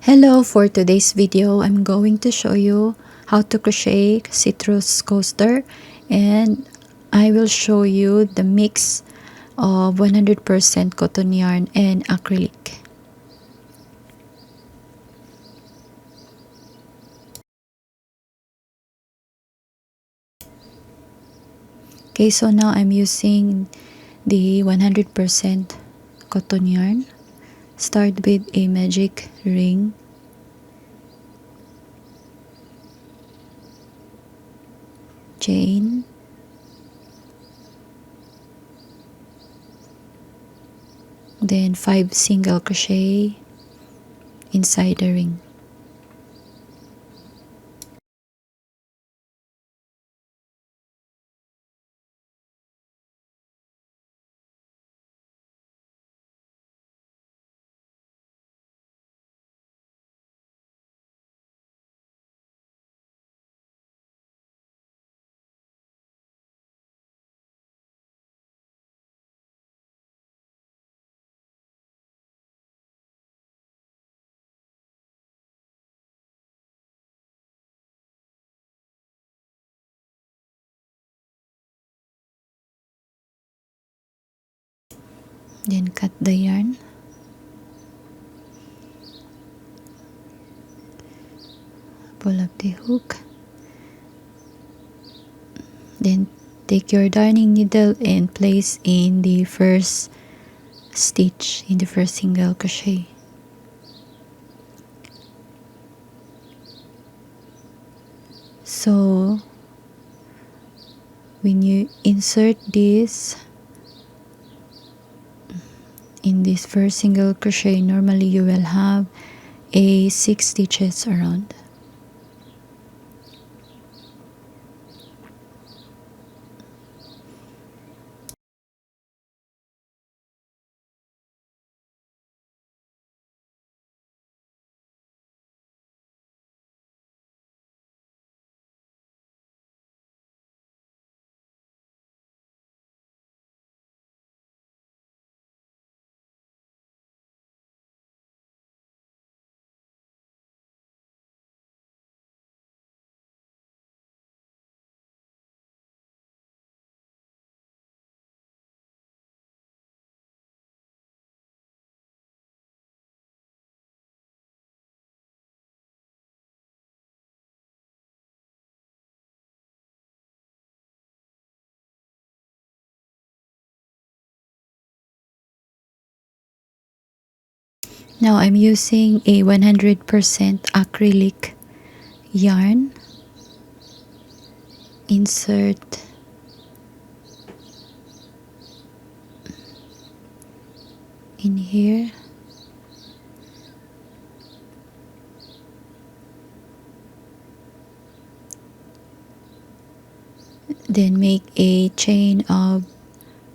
Hello, for today's video, I'm going to show you how to crochet citrus coaster, and I will show you the mix of 100% cotton yarn and acrylic. Okay, so now I'm using the 100% cotton yarn. Start with a magic ring. Chain. Then 5 single crochet inside the ring. Then cut the yarn. Pull up the hook. Then take your darning needle and place in the first stitch, in the first single crochet. So when you insert this in this first single crochet, normally you will have a 6 stitches around. Now I'm using a 100% acrylic yarn. Insert in here. Then make a chain of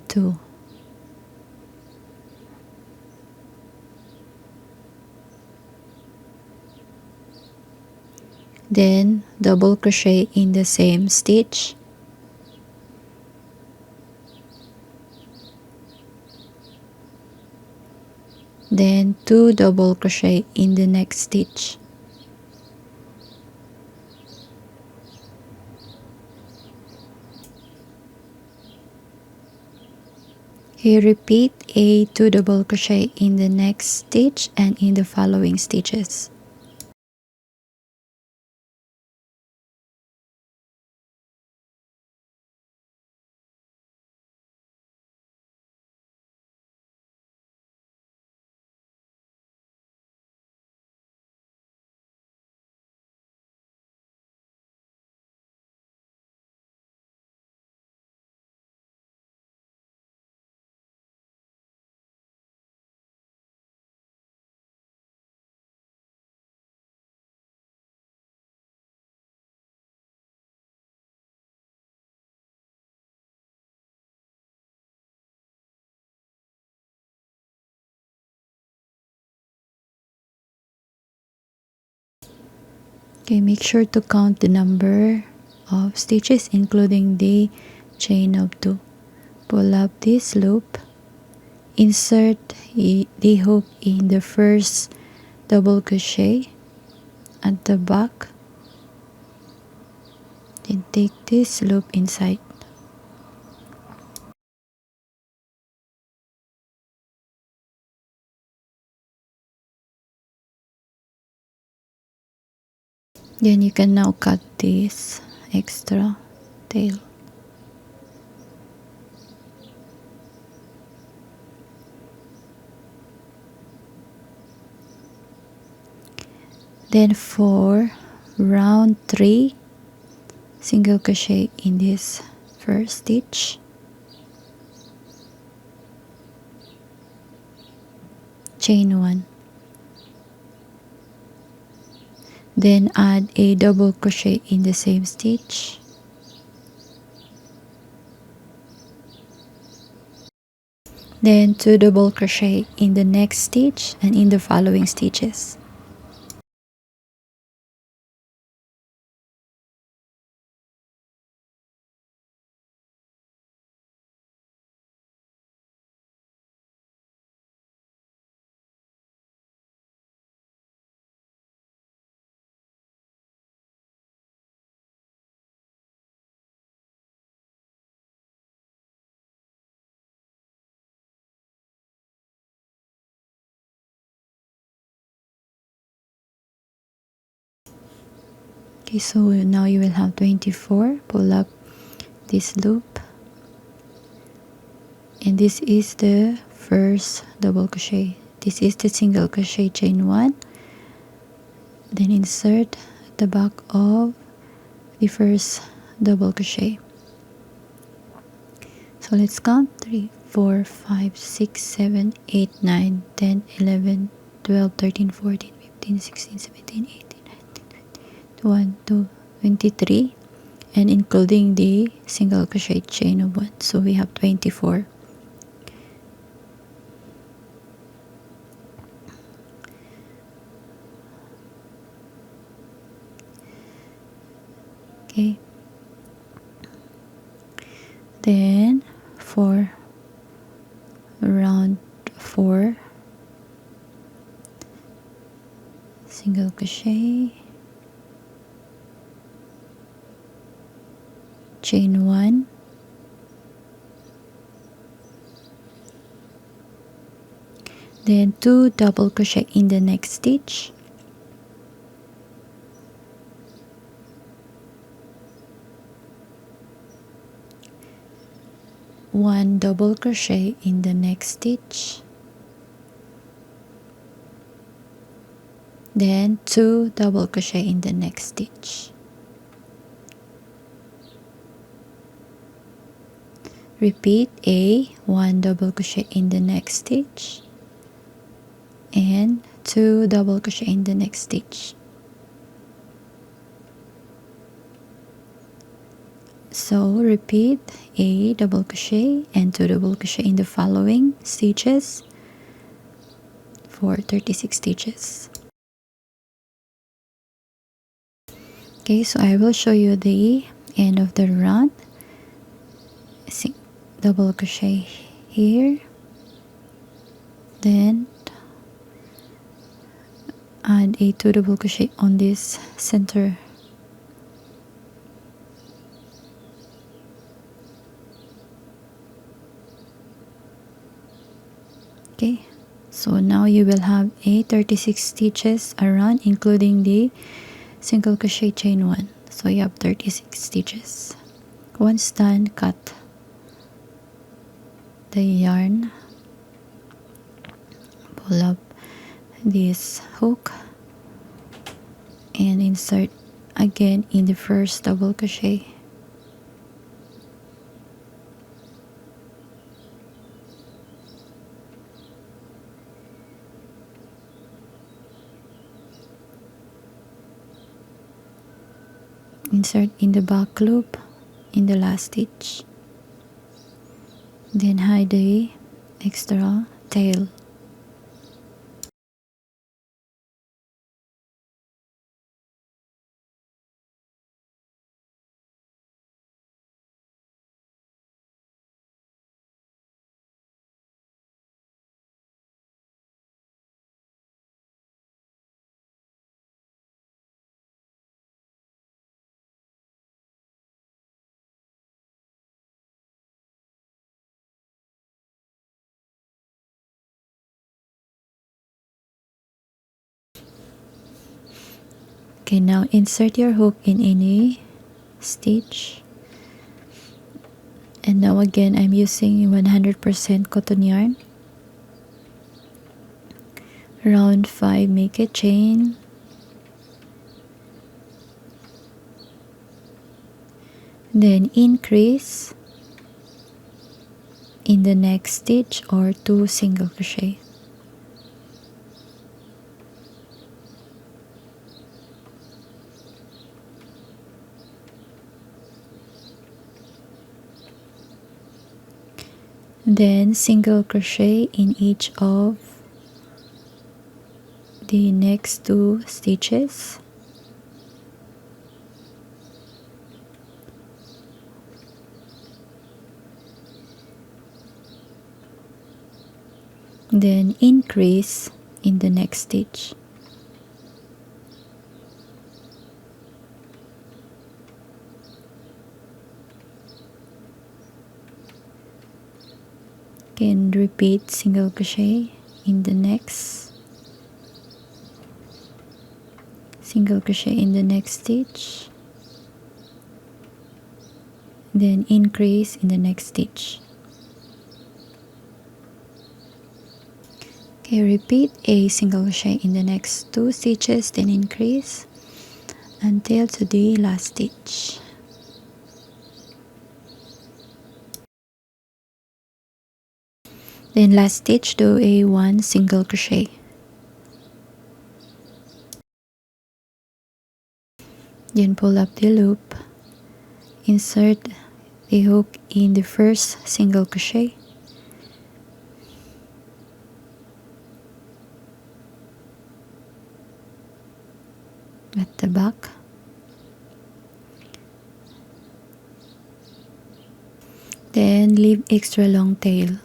2. Then double crochet in the same stitch. Then 2 double crochet in the next stitch. Here repeat a 2 double crochet in the next stitch and in the following stitches. Okay, make sure to count the number of stitches including the chain of 2. Pull up this loop. Insert the hook in the first double crochet at the back, then take this loop inside. Then you can now cut this extra tail. Then for round 3, single crochet in this first stitch, chain 1, then add a double crochet in the same stitch, then 2 double crochet in the next stitch and in the following stitches. Okay, so now you will have 24. Pull up this loop, and this is the first double crochet. This is the single crochet, chain 1, then insert at the back of the first double crochet. So let's count: 3, 4, 5, 6, 7, 8, 9, 10, 11, 12, 13, 14, 15, 16, 17, 18, 1, 2, 23, and including the single crochet chain of 1, so we have 24. Okay, then for round 4, single crochet, chain 1, then 2 double crochet in the next stitch, one double crochet in the next stitch, then 2 double crochet in the next stitch. Repeat a 1 double crochet in the next stitch and 2 double crochet in the next stitch. So repeat a double crochet and 2 double crochet in the following stitches for 36 stitches. Okay, so I will show you the end of the run. Double crochet here, then add a 2 double crochet on this center. Okay, so now you will have a 36 stitches around, including the single crochet chain 1, so you have 36 stitches. Once done, cut the yarn, pull up this hook and insert again in the first double crochet. Insert in the back loop in the last stitch, then hide the extra tail. Okay, now insert your hook in any stitch. And now again, I'm using 100% cotton yarn. Round 5, make a chain. Then increase in the next stitch or 2 single crochet. Then single crochet in each of the next 2 stitches. Then increase in the next stitch. Again, repeat single crochet in the next, single crochet in the next stitch, then increase in the next stitch. Okay, repeat a single crochet in the next 2 stitches, then increase until to the last stitch. Then last stitch, do a 1 single crochet. Then pull up the loop, insert the hook in the first single crochet, at the back, then leave extra long tail.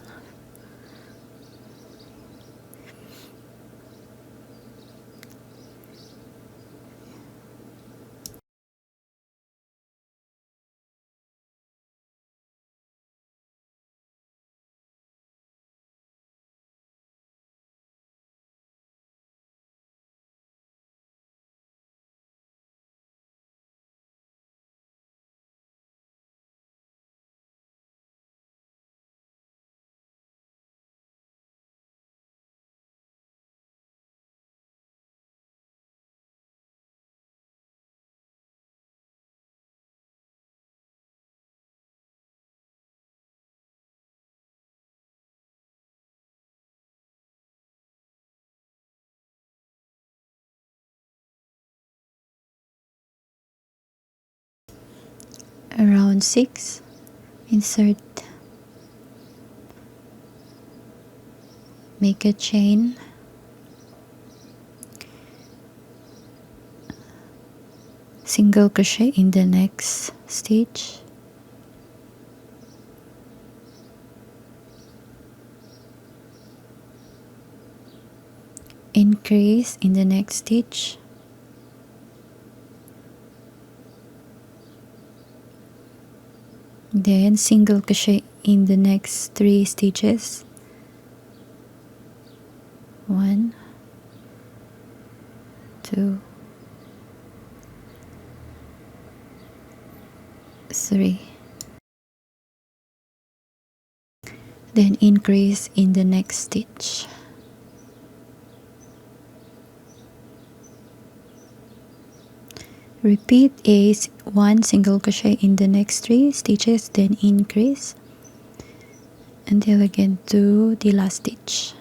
Around 6, insert, make a chain, single crochet in the next stitch, increase in the next stitch, then single crochet in the next 3 stitches, 1, 2, 3, then increase in the next stitch. Repeat a 1 single crochet in the next 3 stitches, then increase until again to the last stitch.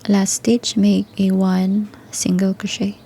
Last stitch, make a 1 single crochet.